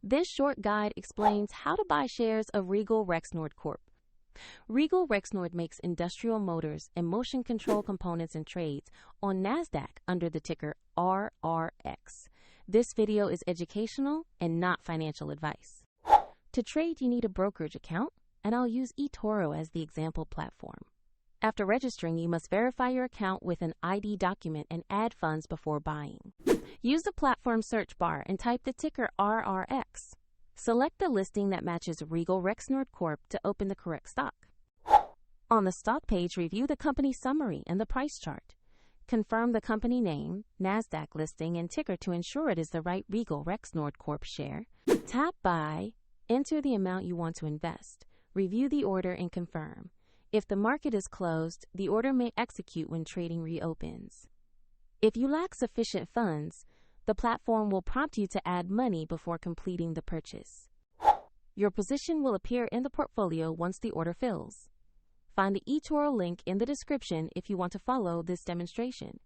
This short guide explains how to buy shares of Regal Rexnord Corp. Regal Rexnord makes industrial motors and motion control components and trades on NASDAQ under the ticker RRX. This video is educational and not financial advice. To trade, you need a brokerage account, and I'll use eToro as the example platform. After registering, you must verify your account with an ID document and add funds before buying. Use the platform search bar and type the ticker RRX. Select the listing that matches Regal Rexnord Corp to open the correct stock. On the stock page, review the company summary and the price chart. Confirm the company name, NASDAQ listing, and ticker to ensure it is the right Regal Rexnord Corp share. Tap Buy, enter the amount you want to invest. Review the order and confirm. If the market is closed, the order may execute when trading reopens. If you lack sufficient funds, the platform will prompt you to add money before completing the purchase. Your position will appear in the portfolio once the order fills. Find the eToro link in the description if you want to follow this demonstration.